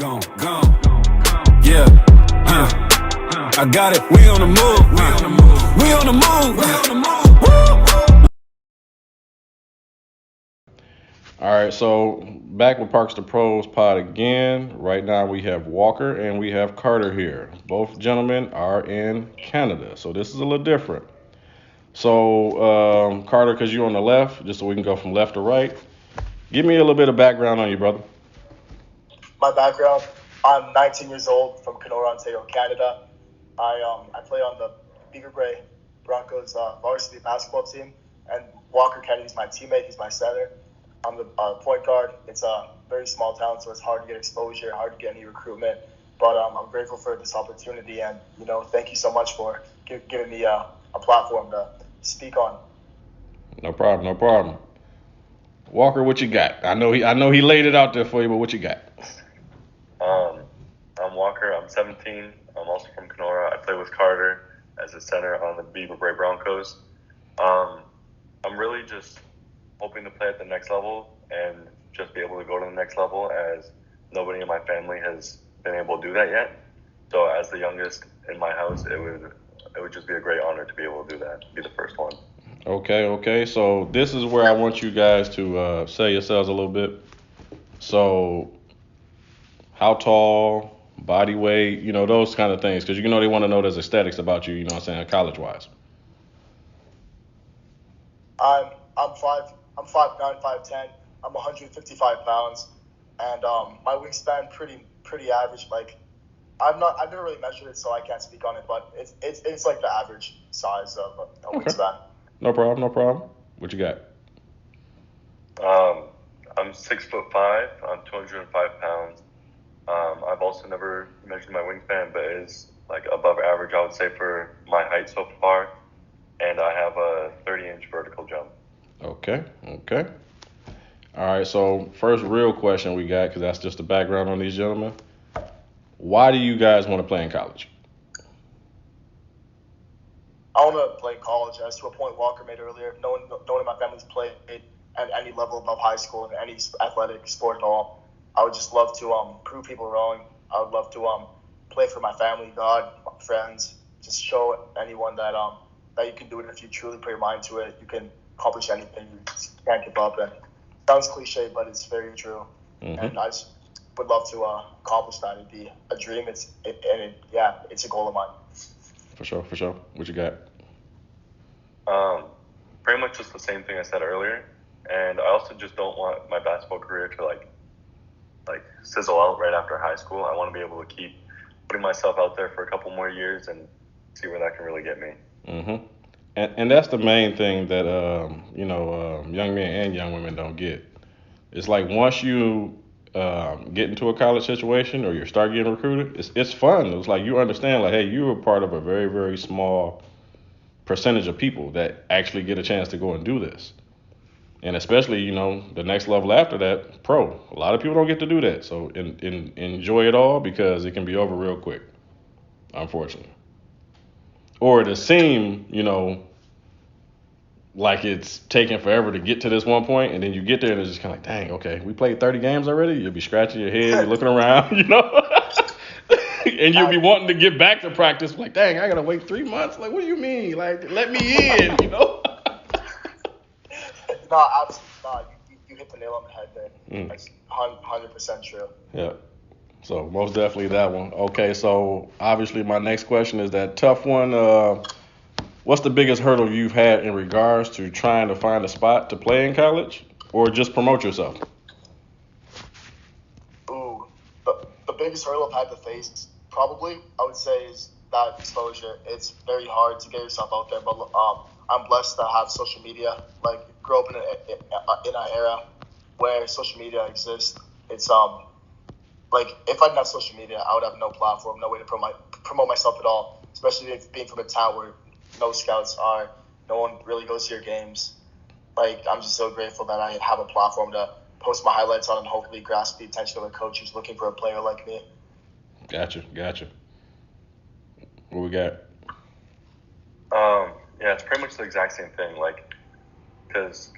Gone. Yeah. I got it. We on the move. We on the move. Woo. All right, so back with Parks to Pros pod again. Right now we have Walker and we have Carter here. Both gentlemen are in Canada, so this is a little different. So, Carter, because you're on the left, just so we can go from left to right, give me a little bit of background on you, brother. My background, I'm 19 years old from Kenora, Ontario, Canada. I play on the Beaver Bray Broncos varsity basketball team, and Walker Kennedy's my teammate. He's my center. I'm the point guard. It's a very small town, so it's hard to get exposure, hard to get any recruitment. But I'm grateful for this opportunity, and thank you so much for giving me a platform to speak on. No problem. Walker, what you got? I know he laid it out there for you, but what you got? I'm Walker. I'm 17. I'm also from Kenora. I play with Carter as a center on the Beaver Bray Broncos. I'm really just hoping to play at the next level and just be able to go to the next level, as nobody in my family has been able to do that yet. So as the youngest in my house, it would just be a great honor to be able to do that, be the first one. Okay. So this is where I want you guys to sell yourselves a little bit. So, how tall, body weight, those kind of things, because they want to know there's aesthetics about you. You know what I'm saying, college wise. I'm 5'9", 5'10". I'm 155 pounds, and my wingspan pretty average. Like I've never really measured it, so I can't speak on it, but it's like the average size of a wingspan. No problem. What you got? I'm 6'5". I'm 205 pounds. I've also never measured my wingspan, but it is like above average, I would say, for my height so far. And I have a 30-inch vertical jump. Okay. All right, so first real question we got, because that's just the background on these gentlemen. Why do you guys want to play in college? I want to play in college. As to a point Walker made earlier, no one in my family's played at any level above high school in any athletic sport at all. I would just love to prove people wrong. I would love to play for my family, God, friends. Just show anyone that you can do it if you truly put your mind to it. You can accomplish anything. You can't give up. And it sounds cliche, but it's very true. Mm-hmm. And I just would love to accomplish that. It'd be a dream. It's a goal of mine. For sure. What you got? Pretty much just the same thing I said earlier. And I also just don't want my basketball career to like sizzle out right after high school. I want to be able to keep putting myself out there for a couple more years and see where that can really get me. Mm-hmm. And that's the main thing that young men and young women don't get. It's like once you get into a college situation or you start getting recruited, it's fun. It's like you understand, like, hey, you were part of a very, very small percentage of people that actually get a chance to go and do this. And especially, the next level after that, pro. A lot of people don't get to do that. So enjoy it all, because it can be over real quick, unfortunately. Or to seem, like it's taking forever to get to this one point, and then you get there and it's just kind of like, dang, okay, we played 30 games already? You'll be scratching your head, you're looking around, and you'll be wanting to get back to practice, like, dang, I gotta wait 3 months? Like, what do you mean? Like, let me in, No, absolutely not. You hit the nail on the head there. That's 100% true. Yeah. So most definitely that one. Okay, so obviously my next question is that tough one. What's the biggest hurdle you've had in regards to trying to find a spot to play in college or just promote yourself? Ooh, the biggest hurdle I've had to face, probably, I would say, is that exposure. It's very hard to get yourself out there, but I'm blessed to have social media. Like, grow up in an era where social media exists. It's like, if I didn't have social media, I would have no platform, no way to promote myself at all. Especially being from a town where no scouts are, no one really goes to your games. Like, I'm just so grateful that I have a platform to post my highlights on and hopefully grasp the attention of a coach who's looking for a player like me. Gotcha. What we got? Yeah, it's pretty much the exact same thing. Like, because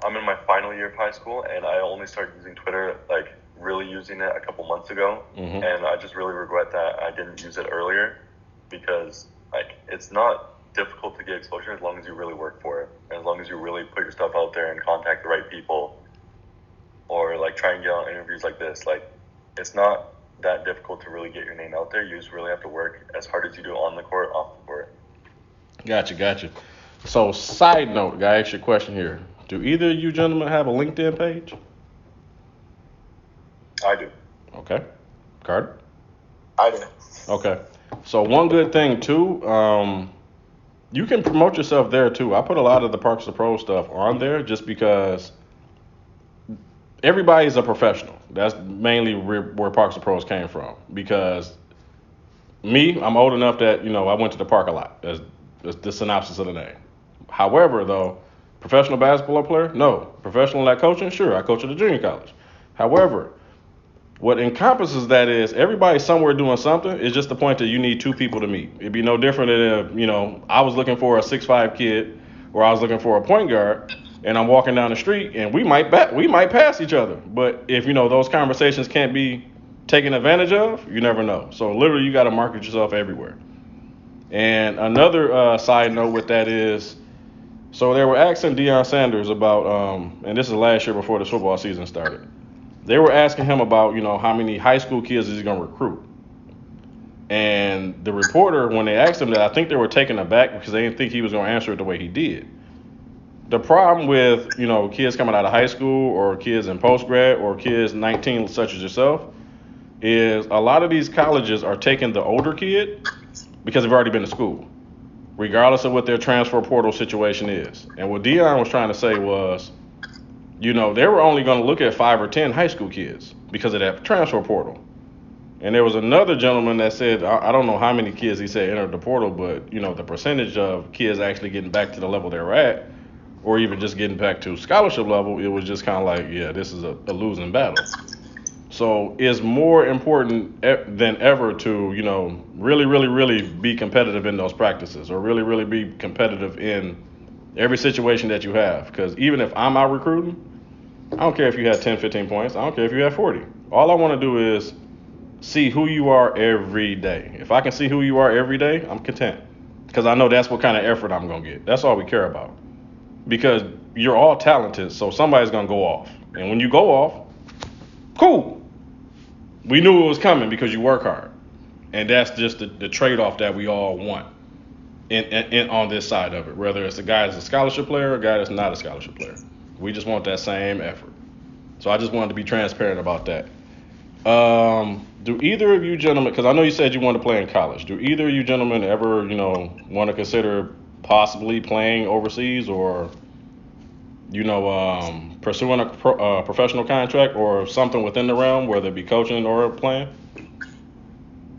I'm in my final year of high school and I only started using Twitter like really using it a couple months ago, Mhm. and I just really regret that I didn't use it earlier, because like it's not difficult to get exposure as long as you really work for it, and as long as you really put your stuff out there and contact the right people, or like try and get on interviews like this. Like, it's not that difficult to really get your name out there. You just really have to work as hard as you do on the court, off the court. Gotcha. So, side note, guy, ask you a question here. Do either of you gentlemen have a LinkedIn page? I do. Okay. Carter? I do. Okay. So one good thing too, you can promote yourself there too. I put a lot of the Parks of Pro stuff on there just because everybody's a professional. That's mainly where Parks of Pros came from. Because me, I'm old enough that I went to the park a lot. That's the synopsis of the name. However, though, professional basketball player, no. Professional at coaching, sure. I coach at a junior college. However, what encompasses that is everybody's somewhere doing something. It's just the point that you need two people to meet. It'd be no different than if, I was looking for a 6'5" kid or I was looking for a point guard and I'm walking down the street and we might pass each other. But if, those conversations can't be taken advantage of, you never know. So literally you got to market yourself everywhere. And another side note with that is, so they were asking Deion Sanders about, and this is last year before the football season started. They were asking him about, how many high school kids is he going to recruit. And the reporter, when they asked him that, I think they were taken aback because they didn't think he was going to answer it the way he did. The problem with, kids coming out of high school or kids in post-grad or kids 19 such as yourself is a lot of these colleges are taking the older kid because they've already been to school, regardless of what their transfer portal situation is. And what Deion was trying to say was, they were only going to look at 5 or 10 high school kids because of that transfer portal. And there was another gentleman that said, I don't know how many kids he said entered the portal, but, the percentage of kids actually getting back to the level they were at, or even just getting back to scholarship level, it was just kind of like, yeah, this is a losing battle. So it's more important than ever to, really, really, really be competitive in those practices, or really, really be competitive in every situation that you have. Because even if I'm out recruiting, I don't care if you had 10, 15 points. I don't care if you had 40. All I want to do is see who you are every day. If I can see who you are every day, I'm content. Because I know that's what kind of effort I'm going to get. That's all we care about. Because you're all talented, so somebody's going to go off. And when you go off, cool. We knew it was coming because you work hard. And that's just the trade-off that we all want in on this side of it. Whether it's a guy that's a scholarship player or a guy that's not a scholarship player. We just want that same effort. So I just wanted to be transparent about that. Do either of you gentlemen, because I know you said you want to play in college, do either of you gentlemen ever, want to consider possibly playing overseas or, pursuing a professional contract or something within the realm, whether it be coaching or playing?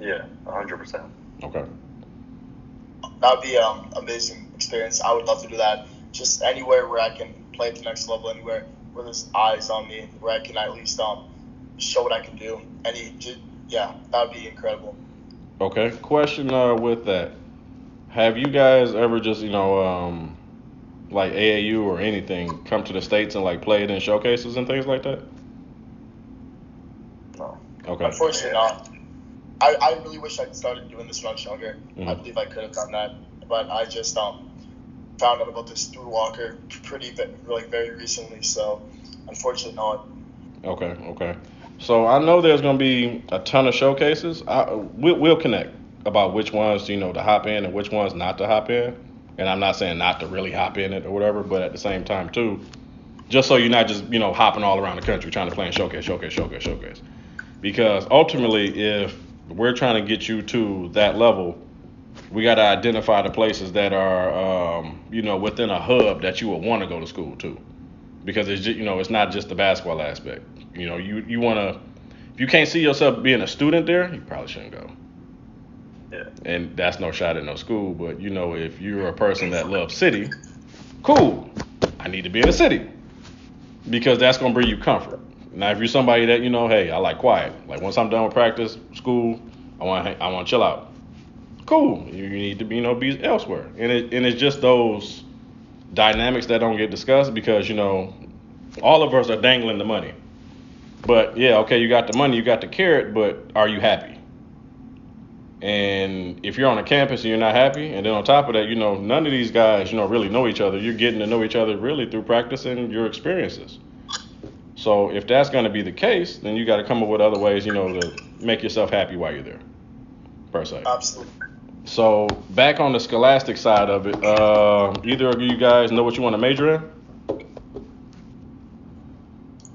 Yeah, 100%. Okay. That would be an amazing experience. I would love to do that. Just anywhere where I can play at the next level, anywhere where there's eyes on me, where I can at least show what I can do. That would be incredible. Okay. Question with that. Have you guys ever just, like AAU or anything, come to the States and like played in showcases and things like that? No. Okay. Unfortunately not. I really wish I'd started doing this when I was younger. Mhm. I believe I could have done that. But I just found out about this through Walker very recently. So unfortunately not. Okay. So I know there's going to be a ton of showcases. We'll connect about which ones, to hop in and which ones not to hop in. And I'm not saying not to really hop in it or whatever, but at the same time, too, just so you're not just, hopping all around the country trying to play in showcase. Because ultimately, if we're trying to get you to that level, we got to identify the places that are, within a hub that you would want to go to school to. Because it's just, it's not just the basketball aspect. You want to, if you can't see yourself being a student there, you probably shouldn't go. Yeah. And that's no shot at no school, but if you're a person that loves city, cool. I need to be in the city because that's gonna bring you comfort. Now, if you're somebody that hey, I like quiet. Like once I'm done with practice, school, I want to chill out. Cool. You need to be elsewhere, and it's just those dynamics that don't get discussed because all of us are dangling the money. But yeah, okay, you got the money, you got the carrot, but are you happy? And if you're on a campus and you're not happy, and then on top of that, none of these guys, really know each other. You're getting to know each other really through practice and your experiences. So if that's going to be the case, then you got to come up with other ways, to make yourself happy while you're there, per se. Absolutely. So back on the scholastic side of it, either of you guys know what you want to major in?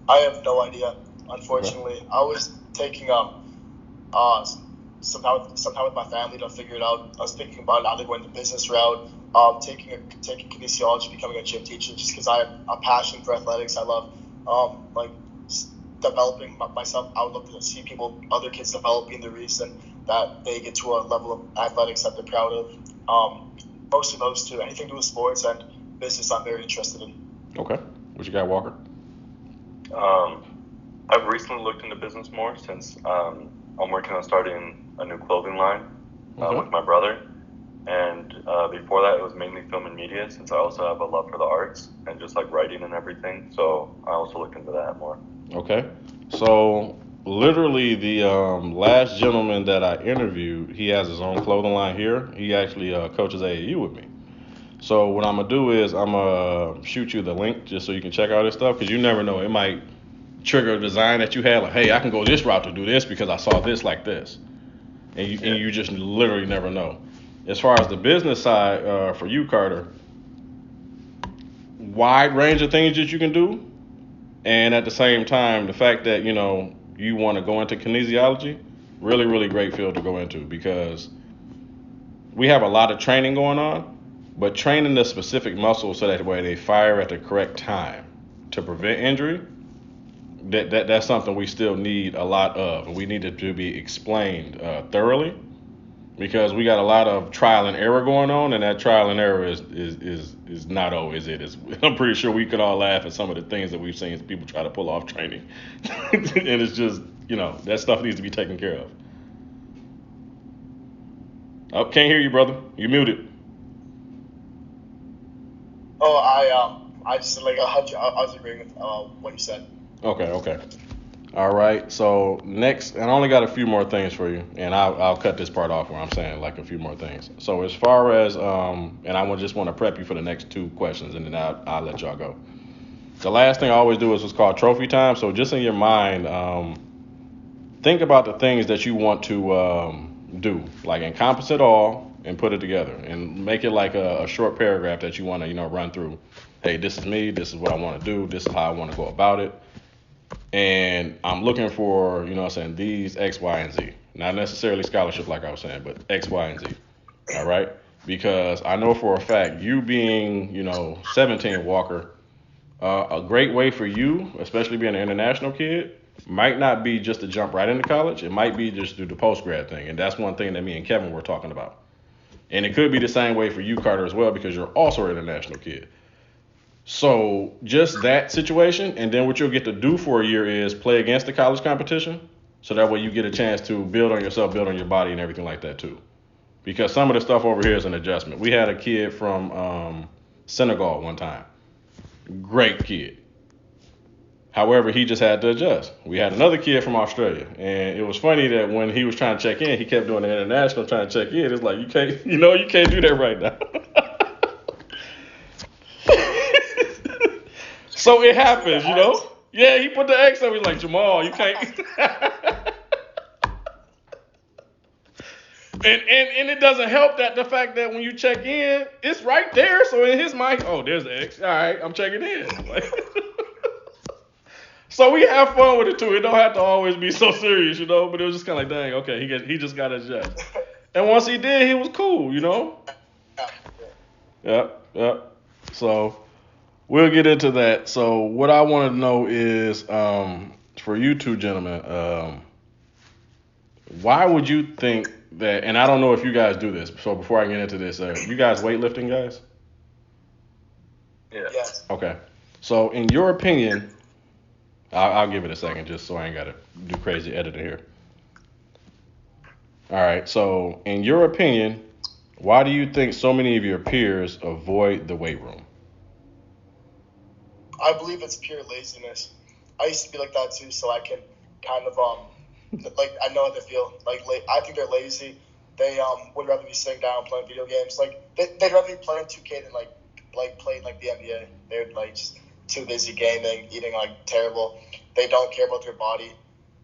I have no idea, Okay. unfortunately. I was taking sometime with my family to figure it out. I was thinking about either going the business route, taking kinesiology, becoming a gym teacher, just because I have a passion for athletics. I love developing myself. I would love to see other kids developing the reason that they get to a level of athletics that they're proud of. Most of those two, anything to do with sports and business, I'm very interested in. Okay. What you got, Walker? I've recently looked into business more since I'm working on starting a new clothing line Okay. with my brother. And before that, it was mainly film and media, since I also have a love for the arts and just like writing and everything. So I also looked into that more. Okay. So literally the last gentleman that I interviewed, he has his own clothing line here. He actually coaches AAU with me. So what I'm gonna do is I'm gonna shoot you the link just so you can check out his stuff, because you never know, it might trigger a design that you had, like, hey, I can go this route to do this because I saw this like this, and you just literally never know. As far as the business side for you, Carter, wide range of things that you can do, and at the same time, the fact that you want to go into kinesiology, really really great field to go into, because we have a lot of training going on, but training the specific muscles so that way they fire at the correct time to prevent injury, that's something we still need a lot of, and we need it to be explained thoroughly, because we got a lot of trial and error going on, and that trial and error is not always it. I'm pretty sure we could all laugh at some of the things that we've seen people try to pull off training, and it's just that stuff needs to be taken care of. Oh, can't hear you, brother. You muted. Oh, I just like I was agreeing with what you said. Okay. All right. So next, and I only got a few more things for you, and I'll cut this part off where I'm saying like a few more things. So as far as and I just want to prep you for the next two questions, and then I'll let y'all go. The last thing I always do is what's called trophy time. So just in your mind, think about the things that you want to do, like encompass it all and put it together, and make it like a short paragraph that you want to run through. Hey, this is me. This is what I want to do. This is how I want to go about it. And I'm looking for, these X, Y, and Z. Not necessarily scholarship like I was saying, but X, Y, and Z. All right? Because I know for a fact, you being, 17, Walker, a great way for you, especially being an international kid, might not be just to jump right into college. It might be just do the post-grad thing. And that's one thing that me and Kevin were talking about. And it could be the same way for you, Carter, as well, because you're also an international kid. So just that situation, and then what you'll get to do for a year is play against the college competition, so that way you get a chance to build on yourself, build on your body, and everything like that too. Because some of the stuff over here is an adjustment. We had a kid from Senegal one time, great kid. However, he just had to adjust. We had another kid from Australia, and it was funny that when he was trying to check in, he kept doing the international trying to check in. It's like you can't do that right now. So it happens, Yeah, he put the X up. He's like, Jamal, you can't. and it doesn't help that the fact that when you check in, it's right there. So in his mind, oh, there's the X. All right, I'm checking in. So we have fun with it too. It don't have to always be so serious, But it was just kind of like, dang, okay, he just got to adjust. And once he did, he was cool, Yep. So we'll get into that. So what I want to know is, for you two gentlemen, why would you think that? And I don't know if you guys do this. So before I get into this, you guys weightlifting guys? Yeah. Yes. Okay. So in your opinion, I'll give it a second just so I ain't got to do crazy editing here. All right. So in your opinion, why do you think so many of your peers avoid the weight room? I believe it's pure laziness. I used to be like that too, so I can kind of like I know how they feel. Like I think they're lazy. They would rather be sitting down playing video games. Like they'd rather be playing 2K than like playing like the NBA. They're like just too busy gaming, eating like terrible. They don't care about their body.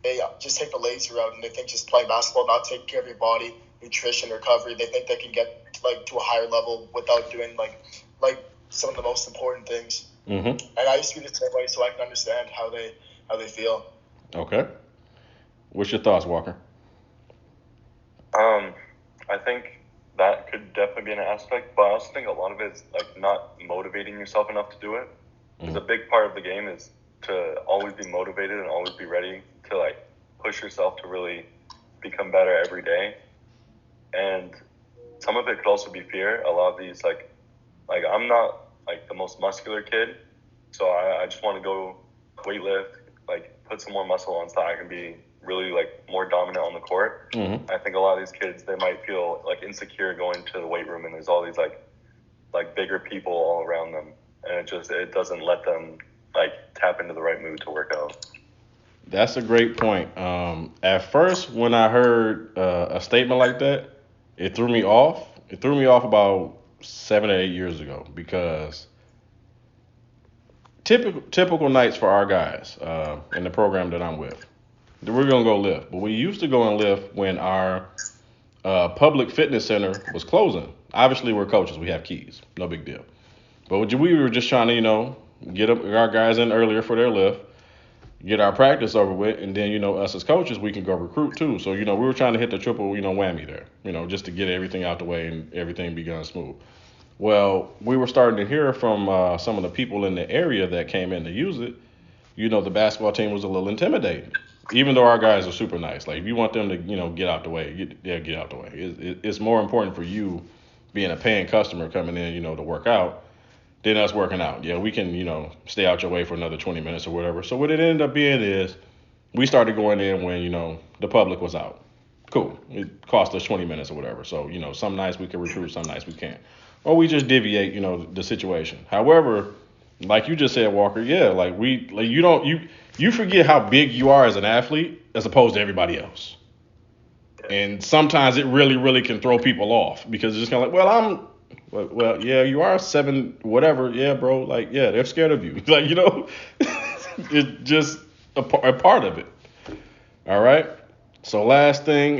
They just take the lazy route, and they think just playing basketball, not taking care of your body, nutrition, recovery. They think they can get like to a higher level without doing like some of the most important things. Mm-hmm. And I used to be the same way, so I can understand how they feel. Okay. What's your thoughts, Walker? I think that could definitely be an aspect, but I also think a lot of it is like not motivating yourself enough to do it. Because a big part of the game is to always be motivated and always be ready to like push yourself to really become better every day. And some of it could also be fear. A lot of these like I'm not like the most muscular kid, so I just want to go weightlift, like put some more muscle on so I can be really like more dominant on the court. Mm-hmm. I think a lot of these kids, they might feel like insecure going to the weight room and there's all these like bigger people all around them, and it doesn't let them like tap into the right mood to work out. That's a great point. At first, when I heard a statement like that, it threw me off. It threw me off about 7 or 8 years ago because typical nights for our guys in the program that I'm with, we're gonna go lift. But we used to go and lift when our public fitness center was closing. Obviously, we're coaches. We have keys. No big deal. But we were just trying to, get our guys in earlier for their lift, get our practice over with, and then, us as coaches, we can go recruit too. So, we were trying to hit the triple, whammy there, just to get everything out the way and everything be going smooth. Well, we were starting to hear from some of the people in the area that came in to use it, the basketball team was a little intimidating. Even though our guys are super nice. Like, if you want them to, get out the way, get out the way. It's more important for you being a paying customer coming in, to work out than us working out. Yeah, we can, stay out your way for another 20 minutes or whatever. So what it ended up being is we started going in when, the public was out. Cool. It cost us 20 minutes or whatever. So, some nights we can recruit, some nights we can't. Or we just deviate, the situation. However, like you just said, Walker, yeah, you forget how big you are as an athlete as opposed to everybody else. And sometimes it really, really can throw people off because it's just kind of like, well, yeah, you are 7, whatever. Yeah, bro. Like, yeah, they're scared of you. Like, it's just a part of it. All right. So last thing,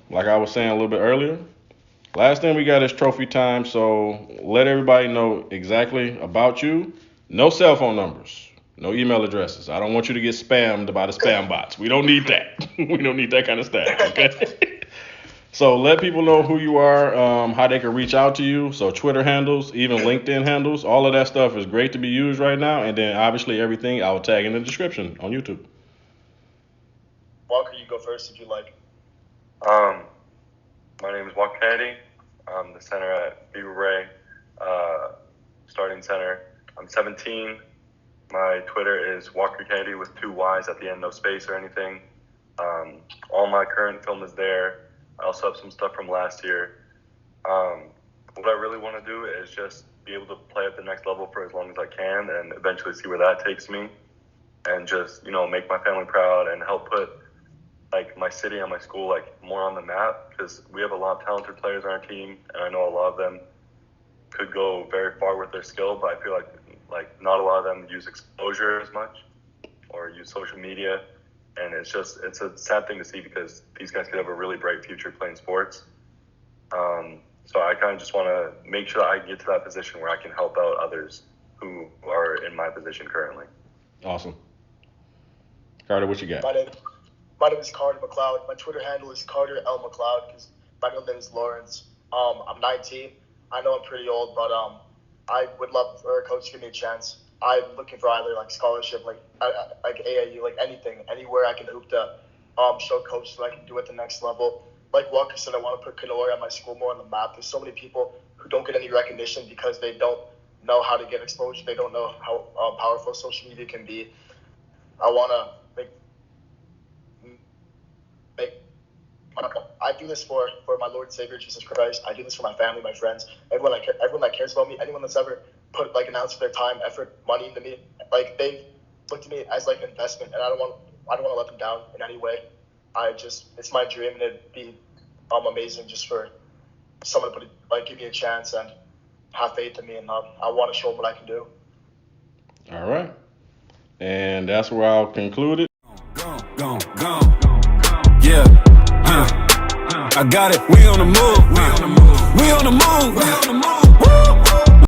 like I was saying a little bit earlier, last thing we got is trophy time. So let everybody know exactly about you. No cell phone numbers. No email addresses. I don't want you to get spammed by the spam bots. We don't need that. We don't need that kind of stuff. Okay. So let people know who you are, how they can reach out to you. So Twitter handles, even LinkedIn handles, all of that stuff is great to be used right now. And then obviously everything I'll tag in the description on YouTube. Walker, you go first if you like. My name is Walker Kennedy. I'm the center at Beaver Ray, starting center. I'm 17. My Twitter is Walker Kennedy with 2 Y's at the end, no space or anything. All my current film is there. I also have some stuff from last year. What I really want to do is just be able to play at the next level for as long as I can and eventually see where that takes me and just, make my family proud and help put like my city and my school like more on the map because we have a lot of talented players on our team and I know a lot of them could go very far with their skill, but I feel like not a lot of them use exposure as much or use social media. And it's a sad thing to see because these guys could have a really bright future playing sports. So I kind of just want to make sure that I get to that position where I can help out others who are in my position currently. Awesome. Carter, what you got? My name is Carter McLeod. My Twitter handle is Carter L. McLeod because my middle name is Lawrence. I'm 19. I know I'm pretty old, but I would love for a coach to give me a chance. I'm looking for either like scholarship, like AAU, like anything, anywhere I can hoop to show coaches what I can do at the next level. Like Walker said, I want to put Kenora and my school more on the map. There's so many people who don't get any recognition because they don't know how to get exposure. They don't know how powerful social media can be. I want to I do this for my Lord and Savior Jesus Christ. I do this for my family, my friends, everyone that cares about me, anyone that's ever put like an ounce of their time, effort, money into me. Like they've looked at me as like an investment, and I don't want to let them down in any way. It's my dream, and it'd be amazing just for someone to give me a chance and have faith in me, and I want to show them what I can do. All right. And that's where I'll conclude it. Gone. Yeah. I got it. We on the move. We on the move.